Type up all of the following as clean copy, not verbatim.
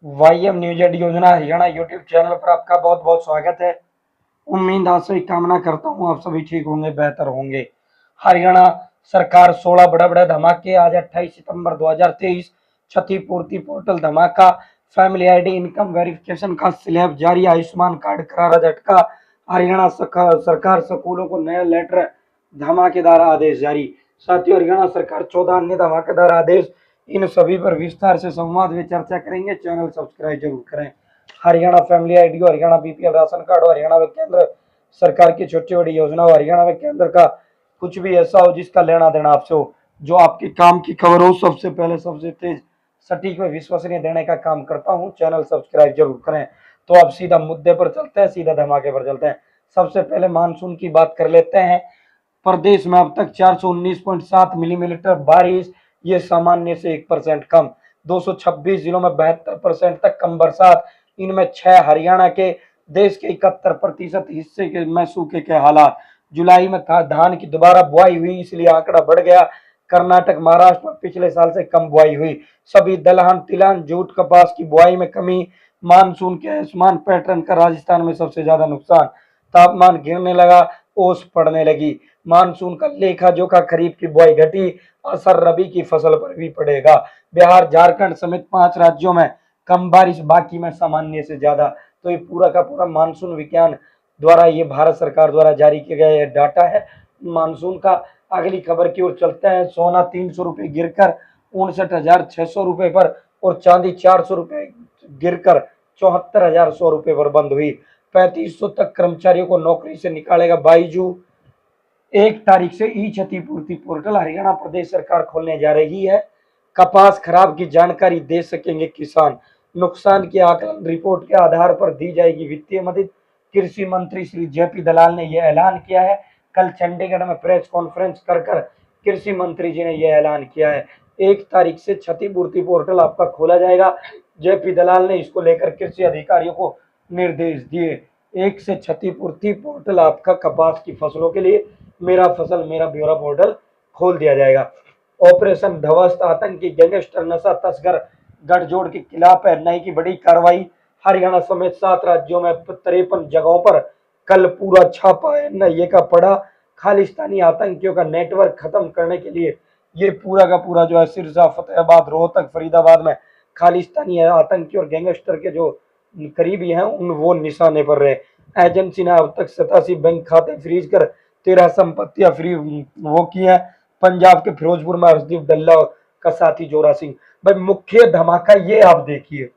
वाईएम news add योजना Haryana YouTube channel पर आपका बहुत बहुत स्वागत है। उम्मीद आशा कामना करता हूँ आप सभी ठीक होंगे, बेहतर होंगे। हरियाणा सरकार 16 बड़ा बड़ा धमाके। आज 28 सितंबर 2023 क्षतिपूर्ति पोर्टल धमाका, फैमिली आईडी इनकम वेरिफिकेशन का स्लैब जारी, आयुष्मान कार्ड करारा झटका। हरियाणा सरकार स्कूलों को नया लेटर, धमाकेदार आदेश जारी। साथियों, हरियाणा सरकार 14 अन्य धमाकेदार आदेश, इन सभी पर विस्तार से संवाद में चर्चा करेंगे। चैनल सब्सक्राइब जरूर करें। Haryana family ID, Haryana BPL ration card, Haryana में केंद्र सरकार की छोटी बड़ी योजना हो, हरियाणा में केंद्र का कुछ भी ऐसा हो जिसका लेना देना आपसे हो, जो आपके काम की खबर हो, सबसे पहले सबसे तेज सटीक व विश्वसनीय देने का काम करता हूं। चैनल सब्सक्राइब जरूर करें। तो अब सीधा मुद्दे पर चलते हैं, सीधा धमाके पर चलते हैं। सबसे पहले मानसून की बात कर लेते हैं। प्रदेश में अब तक 419.7 मिलीमीटर बारिश, ये सामान्य से 1% कम। 226 जिलों में 72% तक कम बरसात, इनमें 6 हरियाणा के। देश के 71% हिस्से के में सूखे के हालात। जुलाई में धान की दोबारा बुआई हुई, इसलिए आंकड़ा बढ़ गया। कर्नाटक महाराष्ट्र में पिछले साल से कम बुआई हुई। सभी दलहन तिलहन जूट कपास की बुआई में कमी। मानसून के असमान पैटर्न का राजस्थान में सबसे ज्यादा नुकसान। तापमान गिरने लगा, ओस पड़ने लगी। मानसून का लेखा जोखा, खरीफ की बुआई घटी, असर रबी की फसल पर भी पड़ेगा। बिहार झारखंड समेत 5 राज्यों में कम बारिश, बाकी में सामान्य से ज्यादा। तो ये पूरा का पूरा मानसून विज्ञान द्वारा, ये भारत सरकार द्वारा जारी किया गया डाटा है मानसून का। अगली खबर की ओर चलते हैं। सोना 300 रुपए गिरकर 59,600 रुपए पर, और चांदी 400 रुपए गिरकर 74,100 रुपए पर बंद हुई। 3500 तक कर्मचारियों को नौकरी से निकालेगा बाईजू। 1 तारीख से ई क्षतिपूर्ति पोर्टल हरियाणा प्रदेश सरकार खोलने जा रही है। कपास खराब की जानकारी दे सकेंगे किसान। नुकसान की आकलन रिपोर्ट के आधार पर दी जाएगी वित्तीय मदद। कृषि मंत्री श्री जेपी दलाल ने यह ऐलान किया है। कल चंडीगढ़ में प्रेस कॉन्फ्रेंस कर कृषि मंत्री जी ने यह ऐलान किया है। 1 तारीख से क्षतिपूर्ति पोर्टल आपका खोला जाएगा। जेपी दलाल ने इसको लेकर कृषि अधिकारियों को निर्देश दिए। 1 से क्षतिपूर्ति पोर्टल आपका कपास की फसलों के लिए मेरा फसल मेरा ब्यौरा पोर्टल खोल दिया जाएगा। ऑपरेशन ध्वस्त, आतंकी गैंगस्टर नशा तस्कर गठजोड़ के खिलाफ एनआई की बड़ी कार्रवाई। हरियाणा समेत 7 राज्यों में 53 जगहों पर कल पूरा छापा एनआईए का पड़ा। खालिस्तानी आतंकियों का नेटवर्क खत्म करने के लिए ये पूरा का पूरा जो है सिरसा, फतेहाबाद, रोहतक, फरीदाबाद में खालिस्तानी आतंकी और गैंगस्टर के जो करीबी हैं उन वो निशाने पर रहे। एजेंसी ने अब तक 87 बैंक खाते फ्रीज कर 13 संपत्तियां फ्री वो की है। पंजाब के फिरोजपुर में हर्षदीप डल्ला का साथी जोरा सिंह। भाई मुख्य धमाका ये आप देखिए,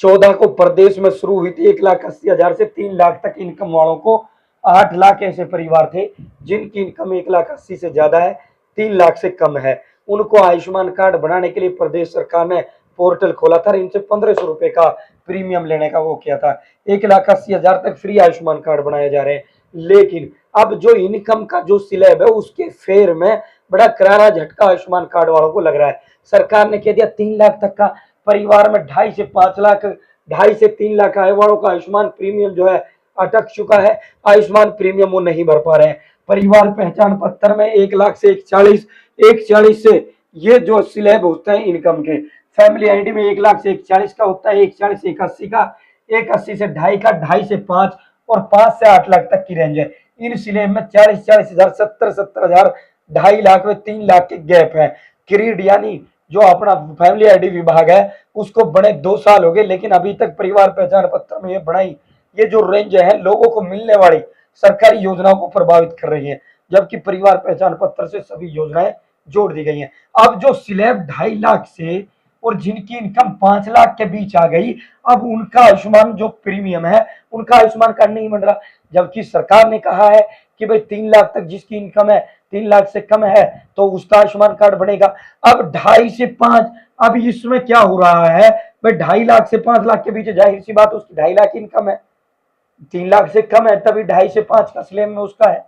14 को प्रदेश में शुरू हुई थी 1,80,000 से 3 लाख तक इनकम वालों को। 8 लाख ऐसे परिवार थे जिनकी इनकम 1,80,000 से ज्यादा है, 3 लाख से कम है। उनको आयुष्मान कार्ड बनाने के लिए प्रदेश सरकार ने पोर्टल खोला था। इनसे 1,500 रुपए का प्रीमियम लेने का वो किया था। 1,80,000 तक फ्री आयुष्मान कार्ड बनाए जा रहे हैं। लेकिन अब जो इनकम का जो स्लैब है उसके फेर में बड़ा करारा झटका आयुष्मान कार्ड वालों को लग रहा है। सरकार ने कह दिया 3 लाख तक का परिवार में 2.5 से 5 लाख, 2.5 से 3 लाख आय वालों का आयुष्मान प्रीमियम जो है अटक चुका है। आयुष्मान प्रीमियम वो नहीं भर पा रहे हैं। परिवार पहचान पत्र में 1 लाख से 140 से ये जो स्लैब होता है इनकम के। फैमिली आईडी में 1 लाख से 140 का होता है, 140 से 81 का, 81 से 2.5 का, 2.5 से 5 और 5 से 8 लाख तक की रेंज है। इन स्लैब में 40 हजार, 70 हजार, 2.5 लाख में 3 लाख के गैप है। क्रीड यानी जो अपना फैमिली आईडी विभाग है उसको बने 2 साल हो गए, लेकिन अभी तक परिवार पहचान पत्र में ये बनाई ये जो रेंज है लोगों को मिलने वाली सरकारी योजनाओं को प्रभावित कर रही है, जबकि परिवार पहचान पत्र से सभी योजनाएं जोड़ दी गई हैं। अब जो स्लैब 2.5 लाख से और जिनकी इनकम 5 लाख के बीच आ गई, अब उनका आयुष्मान जो प्रीमियम है उनका आयुष्मान कार्ड नहीं बन रहा। जबकि सरकार ने कहा है कि भाई 3 लाख तक जिसकी इनकम है, 3 लाख से कम है तो उसका आयुष्मान कार्ड बनेगा। अब 2.5 से 5, अब इसमें क्या हो रहा है भाई, 2.5 लाख से 5 लाख के बीच जाहिर सी बात उसकी 2.5 लाख इनकम है, 3 लाख से कम है तभी 2.5 से 5 का स्लैब में उसका है।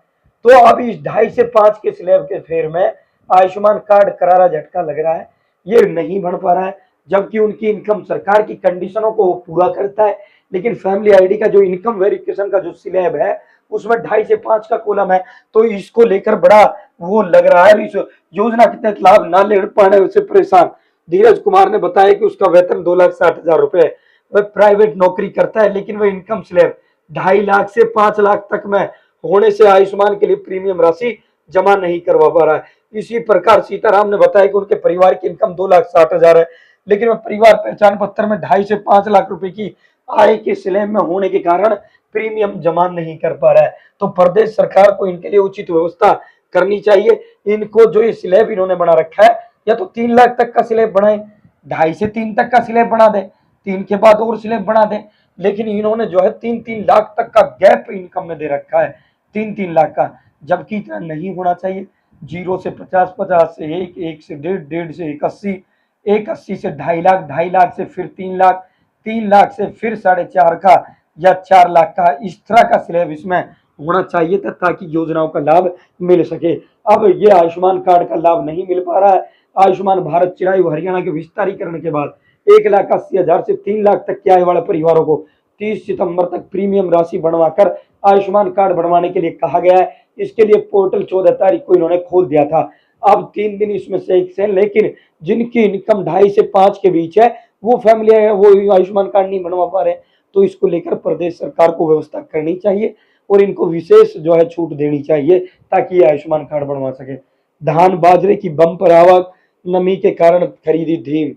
तो अब इस 2.5 से 5 के स्लैब के फेर में आयुष्मान कार्ड करारा झटका लग रहा है, ये नहीं बन पा रहा है। जबकि उनकी इनकम सरकार की कंडीशनों को पूरा करता है, लेकिन फैमिली आईडी का जो इनकम वेरिफिकेशन का जो स्लैब है उसमें 2.5 से 5 का कॉलम है। तो इसको लेकर बड़ा वो लग रहा है, इस योजना के तहत लाभ ना ले पाने से परेशान। धीरज कुमार ने बताया कि उसका वेतन 2,60,000 रुपए है। वह प्राइवेट नौकरी करता है, लेकिन वह इनकम स्लैब 2.5 लाख से 5 लाख तक में होने से आयुष्मान के लिए प्रीमियम राशि जमा नहीं करवा पा रहा है। इसी प्रकार सीताराम ने बताया कि उनके परिवार की इनकम 2,60,000 है, लेकिन वह परिवार पहचान पत्र में 2.5 से 5 लाख रुपए की आय के स्लैब में होने के कारण प्रीमियम जमा नहीं कर पा रहा है। तो प्रदेश सरकार को इनके लिए उचित व्यवस्था करनी चाहिए। इनको जो ये स्लैब इन्होंने बना रखा है, या तो 3 लाख तक का स्लैब बनाए, 2.5 से 3 तक का स्लैब बना दे, 3 के बाद और स्लैब बना दे। लेकिन इन्होंने जो है 3-3 लाख तक का गैप इनकम में दे रखा है, 3-3 लाख का, जबकि इतना नहीं होना चाहिए। 0 से 50, 50 से 1, 1 से 1.5, 1.5 से 81, 81 से 2.5 लाख, 2.5 लाख से फिर 3 लाख, 3 लाख से फिर 4.5 का या 4 लाख का, इस तरह का स्लैब इसमें होना चाहिए था, ताकि योजनाओं का लाभ मिल सके। अब ये आयुष्मान कार्ड का लाभ नहीं मिल पा रहा है। आयुष्मान भारत चिरायु हरियाणा के विस्तारीकरण के बाद 1,80,000 से 3 लाख तक की आय वाले परिवारों को 30 सितंबर तक प्रीमियम राशि बढ़वाकर आयुष्मान कार्ड बनवाने के लिए कहा गया है। इसके लिए पोर्टल 14 तारीख को इन्होंने खोल दिया था। अब 3 दिन इसमें से एक से, लेकिन जिनकी इनकम 2.5 से 5 के बीच है, वो फैमिली है, वो आयुष्मान कार्ड नहीं बनवा पा रहे। तो इसको लेकर प्रदेश सरकार को व्यवस्था करनी चाहिए और इनको विशेष जो है छूट देनी चाहिए, ताकि ये आयुष्मान कार्ड बनवा सके। धान बाजरे की बम्पर आवक, नमी के कारण खरीदी धीम,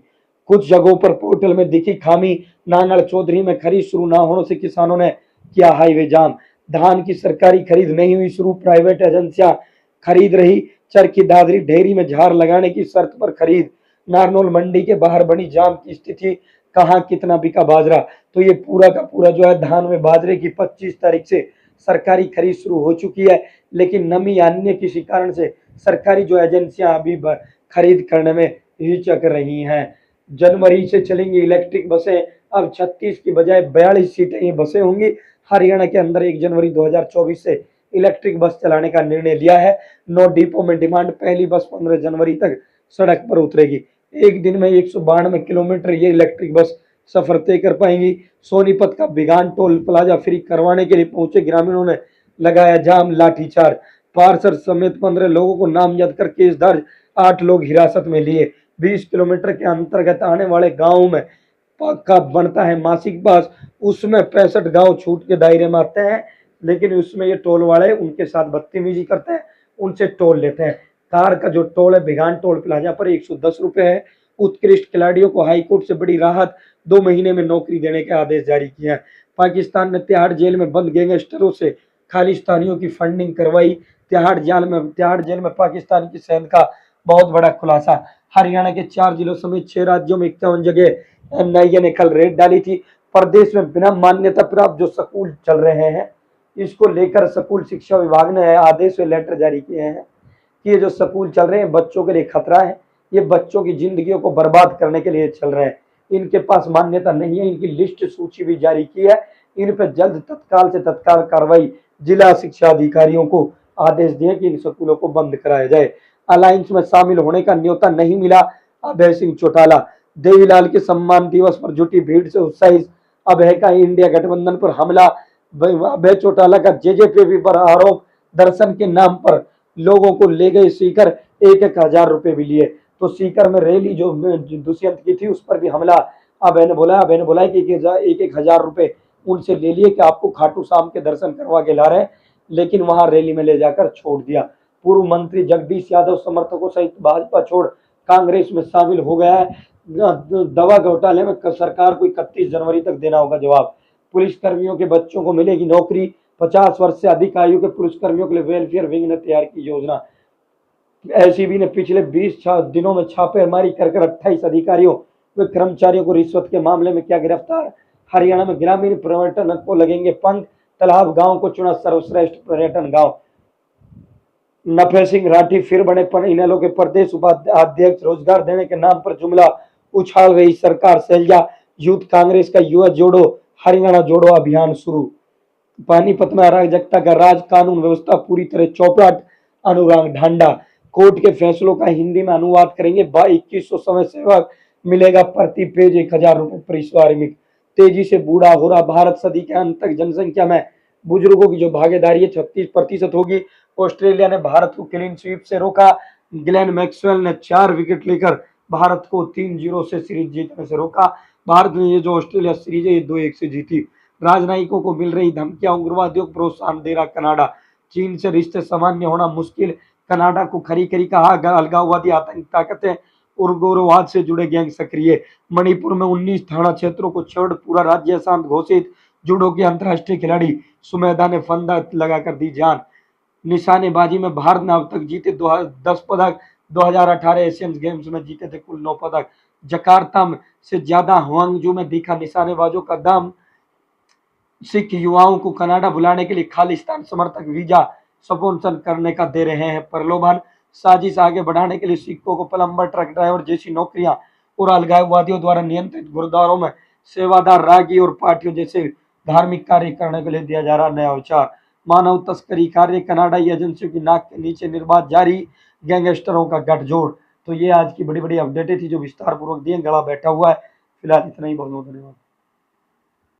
कुछ जगहों पर पोर्टल में दिखी खामी, नांगल चौधरी में खरीद शुरू न होने से किसानों ने किया हाईवे जाम। धान की सरकारी खरीद नहीं हुई शुरू, प्राइवेट एजेंसियां खरीद रही। चरखी दादरी डेयरी में झाड़ लगाने की शर्त पर खरीद, नारनौल मंडी के बाहर बनी जाम की स्थिति, कहां कितना बिका बाजरा। तो ये पूरा का पूरा जो है धान में बाजरे की 25 तारीख से सरकारी खरीद शुरू हो चुकी है, लेकिन नमी अन्य किसी कारण से सरकारी जो एजेंसियां अभी खरीद करने में हिचक रही हैं। जनवरी से चलेंगी इलेक्ट्रिक बसें, अब 36 की बजाय 42 सीटें ये बसें होंगी। हरियाणा के अंदर 1 जनवरी 2024 से इलेक्ट्रिक बस चलाने का निर्णय लिया है। 9 डिपो में डिमांड, पहली बस 15 जनवरी तक सड़क पर उतरेगी। एक दिन में 192 किलोमीटर ये इलेक्ट्रिक बस सफर तय कर पाएंगी। सोनीपत का बिगान टोल प्लाजा फ्री करवाने के लिए पहुंचे ग्रामीणों ने लगाया जाम, लाठीचार्ज। पार्षद समेत 15 लोगों को नामजद कर केस दर्ज, 8 लोग हिरासत में लिए। 20 किलोमीटर के अंतर्गत आने वाले गांवों में का बनता है मासिक पास, उसमें 65 गांव छूट के दायरे में आते हैं, लेकिन उसमें ये टोल वाले उनके साथ बदतमीजी करते हैं, उनसे टोल लेते हैं। कार का जो टोल है भिगान टोल प्लाजा पर 110 रुपए है। उत्कृष्ट खिलाड़ियों को हाईकोर्ट से बड़ी राहत, 2 महीने में नौकरी देने के आदेश जारी किए हैं। पाकिस्तान ने तिहाड़ जेल में बंद गैंगस्टरों से खालिस्तानियों की फंडिंग करवाई। तिहाड़ जेल में पाकिस्तान की सेना का बहुत बड़ा खुलासा। हरियाणा के 4 जिलों समेत 6 राज्यों में 51 जगह एनआईए ने कल रेड डाली थी। प्रदेश में बिना मान्यता प्राप्त जो स्कूल चल रहे हैं, इसको लेकर स्कूल शिक्षा विभाग ने आदेश व लेटर जारी किए हैं कि ये जो स्कूल चल रहे हैं बच्चों के लिए खतरा है, ये बच्चों की जिंदगियों को बर्बाद करने के लिए चल रहे हैं। इनके पास मान्यता नहीं है, इनकी लिस्ट सूची भी जारी की है। इन पर जल्द तत्काल से तत्काल कार्रवाई, जिला शिक्षा अधिकारियों को आदेश दिए कि इन स्कूलों को बंद कराया जाए। अलायंस में शामिल होने का न्योता नहीं मिला, अभय सिंह चौटाला। देवीलाल के सम्मान दिवस पर जुटी भीड़ से उत्साहित अभय का इंडिया गठबंधन पर हमला। अभय चौटाला का जेजेपी पर आरोप, दर्शन के नाम पर लोगों को ले गए सीकर, 1-1 हजार रुपए भी लिए। तो सीकर में रैली जो दुष्यंत की थी उस पर भी हमला। अभय ने बोला कि 1-1 हजार रुपए उनसे ले लिए कि आपको खाटू श्याम के दर्शन करवा के ला रहे हैं, लेकिन वहां रैली में ले जाकर छोड़ दिया। पूर्व मंत्री जगदीश यादव समर्थकों सहित भाजपा छोड़ कांग्रेस में शामिल हो गया है। दवा घोटाले में सरकार को 31 जनवरी तक देना होगा जवाब। पुलिस कर्मियों के बच्चों को मिलेगी नौकरी। 50 वर्ष से अधिक आयु के पुलिस कर्मियों के लिए वेलफेयर विंग ने तैयार की योजना। एसीबी ने पिछले 20 दिनों में छापेमारी कर 28 अधिकारियों व कर्मचारियों को रिश्वत के मामले में किया गिरफ्तार। हरियाणा में ग्रामीण पर्यटन को लगेंगे पंख, तालाब गांव को चुना सर्वश्रेष्ठ पर्यटन गांव। नफे सिंह राठी फिर बने इनेलो के प्रदेश उपाध्यक्ष। रोजगार देने के नाम पर जुमला उछाल रही सरकार। सैलजा यूथ कांग्रेस का युवा जोड़ो हरियाणा जोड़ो अभियान शुरू। पानीपत में अराजकता का राज, कानून व्यवस्था पूरी तरह चौपट। अनुराग ढांडा कोर्ट के फैसलों का हिंदी में अनुवाद करेंगे। 2100 समय सेवक, मिलेगा प्रति पेज 1,000 रुपए परिश्रमिक। तेजी से बूढ़ा हो रहा भारत, सदी के अंत तक जनसंख्या में बुजुर्गों की जो भागीदारी है 36% होगी। ऑस्ट्रेलिया ने भारत को क्लीन स्वीप से रोका। ग्लेन मैक्सवेल ने 4 विकेट लेकर भारत को 3-0 से सीरीज जीतने से रोका। भारत ने ये जो ऑस्ट्रेलिया सीरीज है ये 2-1 से जीती। राजनयिकों को मिल रही धमकियां, उग्रवादियों को प्रोत्साहन दे रहा कनाडा। चीन से रिश्ते सामान्य होना मुश्किल, कनाडा को खरी खरी कहा। अलगाववादी आतंकी ताकतें, उग्रवाद से जुड़े गैंग सक्रिय। मणिपुर में 19 थाना क्षेत्रों को छोड़ पूरा राज्य शांत घोषित। जूडो की अंतर्राष्ट्रीय खिलाड़ी सुमेधा ने फंदा लगाकर दी जान। निशानेबाजी में भारत ने अब तक जीते 10 पदक। 2018 एशियन गेम्स में जीते थे कुल 9 पदक। जकार्ता से ज्यादा हांगजू में दिखा निशानेबाजों का दम। सिख युवाओं को कनाडा बुलाने के लिए खालिस्तान समर्थक वीजा स्पॉन्सर करने का दे रहे हैं प्रलोभन। साजिश आगे बढ़ाने के लिए सिखों को प्लम्बर, ट्रक ड्राइवर जैसी नौकरियां और अलगाववादियों द्वारा नियंत्रित गुरुद्वारों में सेवादार, रागी और पार्टियों जैसे धार्मिक कार्य करने के लिए दिया जा रहा नया विचार। मानव तस्करी कार्य, कनाडाई एजेंसियों की नाक के नीचे निर्बाध जारी। गैंगस्टरों का गठजोड़। तो ये आज की बड़ी बड़ी अपडेटें थी जो विस्तार पूर्वक दिए। गला बैठा हुआ है। फिलहाल इतना ही, बहुत बहुत धन्यवाद।